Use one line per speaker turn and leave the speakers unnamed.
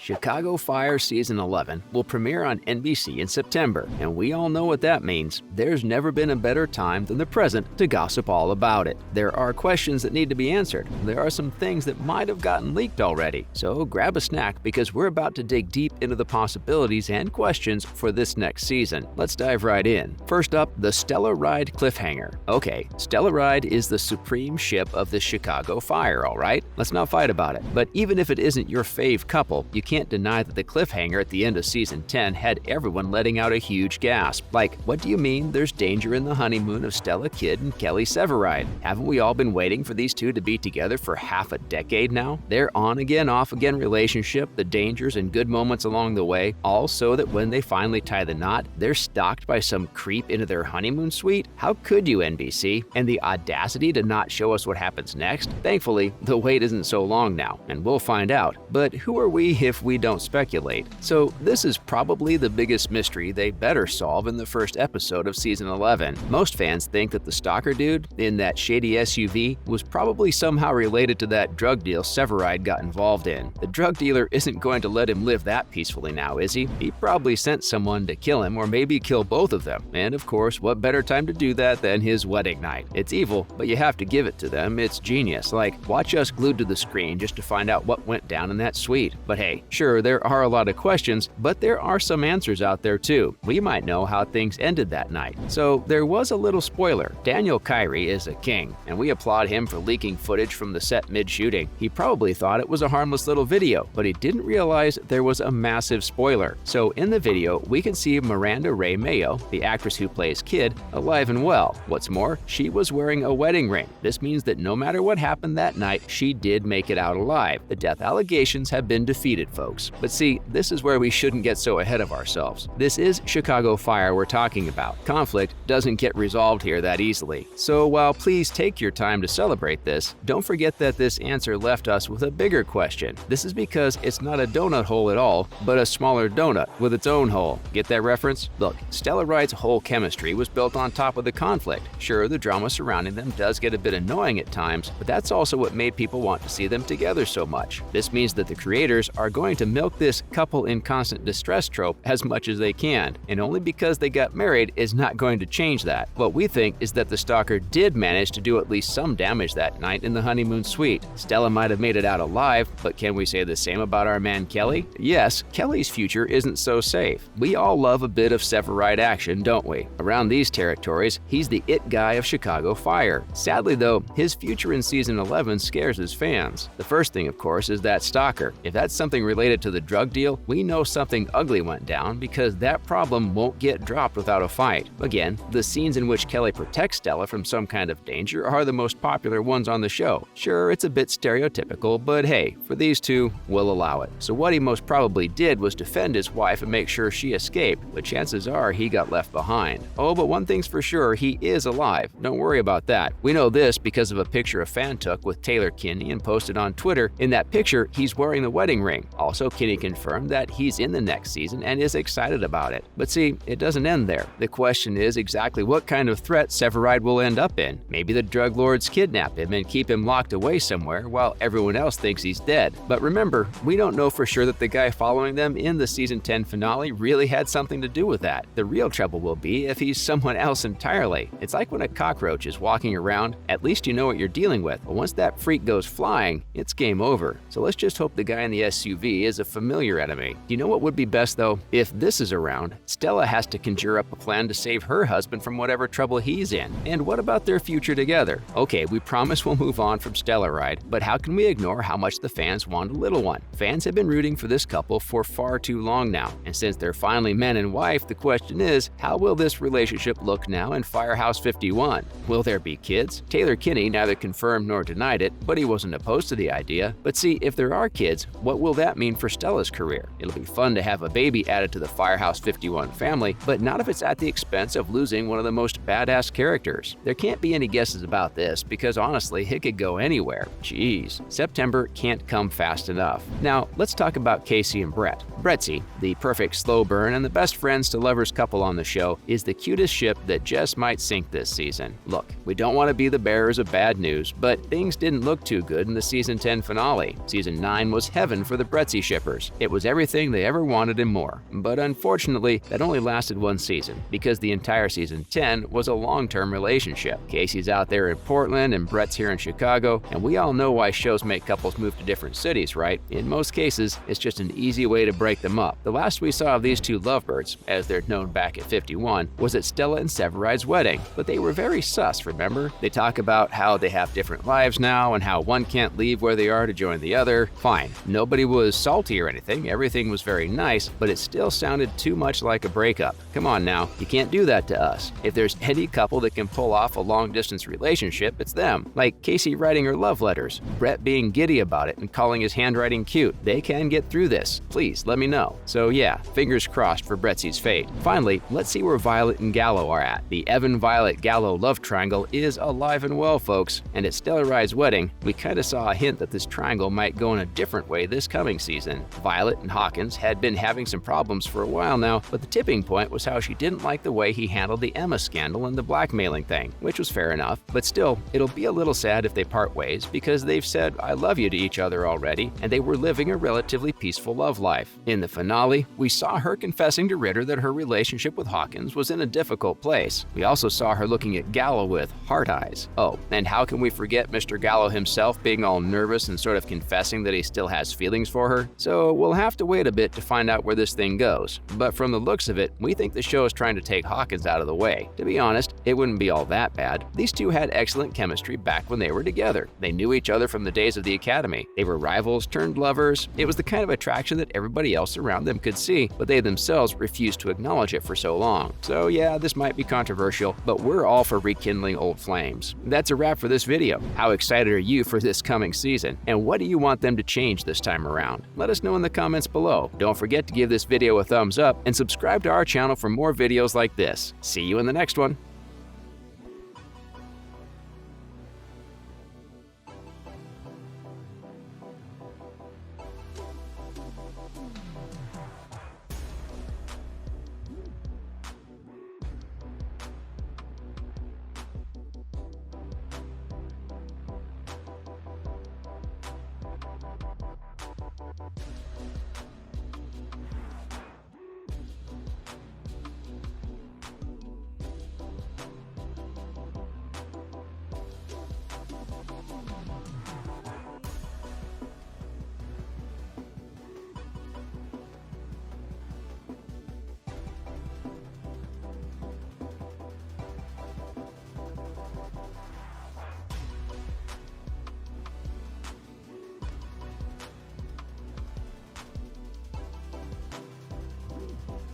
Chicago Fire Season 11 will premiere on NBC in September, and we all know what that means. There's never been a better time than the present to gossip all about it. There are questions that need to be answered. There are some things that might have gotten leaked already. So grab a snack because we're about to dig deep into the possibilities and questions for this next season. Let's dive right in. First up, the Stellaride cliffhanger. Okay, Stellaride is the supreme ship of the Chicago Fire, all right? Let's not fight about it. But even if it isn't your fave couple, you can't deny that the cliffhanger at the end of Season 10 had everyone letting out a huge gasp. Like, what do you mean there's danger in the honeymoon of Stella Kidd and Kelly Severide? Haven't we all been waiting for these two to be together for half a decade now? Their on-again, off-again relationship, the dangers and good moments along the way, all so that when they finally tie the knot, they're stalked by some creep into their honeymoon suite? How could you, NBC? And the audacity to not show us what happens next? Thankfully, the wait isn't so long now, and we'll find out. But who are we if we don't speculate? So this is probably the biggest mystery they better solve in the first episode of Season 11. Most fans think that the stalker dude in that shady SUV was probably somehow related to that drug deal Severide got involved in. The drug dealer isn't going to let him live that peacefully now, is he? He probably sent someone to kill him or maybe kill both of them. And of course, what better time to do that than his wedding night? It's evil, but you have to give it to them. It's genius. Like, watch us glued to the screen just to find out what went down in that suite. But hey, sure, there are a lot of questions, but there are some answers out there too. We might know how things ended that night. So there was a little spoiler. Daniel Kyrie is a king, and we applaud him for leaking footage from the set mid-shooting. He probably thought it was a harmless little video, but he didn't realize there was a massive spoiler. So in the video, we can see Miranda Rae Mayo, the actress who plays Kidd, alive and well. What's more, she was wearing a wedding ring. This means that no matter what happened that night, she did make it out alive. The death allegations have been defeated, folks. But see, this is where we shouldn't get so ahead of ourselves. This is Chicago Fire we're talking about. Conflict doesn't get resolved here that easily. So while please take your time to celebrate this, don't forget that this answer left us with a bigger question. This is because it's not a donut hole at all, but a smaller donut with its own hole. Get that reference? Look, Stellaride's whole chemistry was built on top of the conflict. Sure, the drama surrounding them does get a bit annoying at times, but that's also what made people want to see them together so much. This means that the creators are going to milk this couple in constant distress trope as much as they can, and only because they got married is not going to change that. What we think is that the stalker did manage to do at least some damage that night in the honeymoon suite. Stella might have made it out alive, but can we say the same about our man Kelly? Yes, Kelly's future isn't so safe. We all love a bit of Severide action, don't we? Around these territories, he's the it guy of Chicago Fire. Sadly though, his future in Season 11 scares his fans. The first thing, of course, is that stalker. If that's something related to the drug deal, we know something ugly went down because that problem won't get dropped without a fight. Again, the scenes in which Kelly protects Stella from some kind of danger are the most popular ones on the show. Sure, it's a bit stereotypical, but hey, for these two, we'll allow it. So what he most probably did was defend his wife and make sure she escaped, but chances are he got left behind. Oh, but one thing's for sure, he is alive. Don't worry about that. We know this because of a picture a fan took with Taylor Kinney and posted on Twitter. In that picture, he's wearing the wedding ring. Also, Kinney confirmed that he's in the next season and is excited about it. But see, it doesn't end there. The question is exactly what kind of threat Severide will end up in. Maybe the drug lords kidnap him and keep him locked away somewhere while everyone else thinks he's dead. But remember, we don't know for sure that the guy following them in the Season 10 finale really had something to do with that. The real trouble will be if he's someone else entirely. It's like when a cockroach is walking around, at least you know what you're dealing with. But once that freak goes flying, it's game over. So let's just hope the guy in the SUV is a familiar enemy. Do you know what would be best though? If this is around, Stella has to conjure up a plan to save her husband from whatever trouble he's in. And what about their future together? Okay, we promise we'll move on from Stellaride, but how can we ignore how much the fans want a little one? Fans have been rooting for this couple for far too long now, and since they're finally man and wife, the question is, how will this relationship look now in Firehouse 51? Will there be kids? Taylor Kinney neither confirmed nor denied it, but he wasn't opposed to the idea. But see, if there are kids, what will that mean for Stella's career? It'll be fun to have a baby added to the Firehouse 51 family, but not if it's at the expense of losing one of the most badass characters. There can't be any guesses about this because honestly, it could go anywhere. Jeez, September can't come fast enough. Now, let's talk about Casey and Brett. Brettsy, the perfect slow burn and the best friends to lovers couple on the show, is the cutest ship that just might sink this season. Look, we don't want to be the bearers of bad news, but things didn't look too good in the season 10 finale. Season 9 was heaven for the Brettsy shippers. It was everything they ever wanted and more. But unfortunately, that only lasted one season, because the entire season 10 was a long-term relationship. Casey's out there in Portland and Brett's here in Chicago, and we all know why shows make couples move to different cities, right? In most cases, it's just an easy way to break them up. The last we saw of these two lovebirds, as they're known back at 51, was at Stella and Severide's wedding. But they were very sus, remember? They talk about how they have different lives now and how one can't leave where they are to join the other. Fine, nobody was salty or anything, everything was very nice, but it still sounded too much like a breakup. Come on now, you can't do that to us. If there's any couple that can pull off a long-distance relationship, it's them. Like Casey writing her love letters, Brett being giddy about it and calling his handwriting cute. They can get through this. Please, let me know. So yeah, fingers crossed for Bretsy's fate. Finally, let's see where Violet and Gallo are at. The Evan-Violet-Gallo love triangle is alive and well, folks, and at Stellaride's wedding, we kinda saw a hint that this triangle might go in a different way this coming season. Violet and Hawkins had been having some problems for a while now, but the tipping point was how she didn't like the way he handled the Emma scandal and the blackmailing thing, which was fair enough. But still, it'll be a little sad if they part ways because they've said I love you to each other already, and they were living a relatively peaceful love life. In the finale, we saw her confessing to Ritter that her relationship with Hawkins was in a difficult place. We also saw her looking at Gallo with heart eyes. Oh, and how can we forget Mr. Gallo himself being all nervous and sort of confessing that he still has feelings for her? So we'll have to wait a bit to find out where this thing goes. But from the looks of it, we think the show is trying to take Hawkins out of the way. To be honest, it wouldn't be all that bad. These two had excellent chemistry back when they were together. They knew each other from the days of the academy. They were rivals turned lovers. It was the kind of attraction that everybody else around them could see, but they themselves refused to acknowledge it for so long. So yeah, this might be controversial, but we're all for rekindling old flames. That's a wrap for this video. How excited are you for this coming season? And what do you want them to change this time around? Let us know in the comments below. Don't forget to give this video a thumbs up and subscribe to our channel for more videos like this. See you in the next one.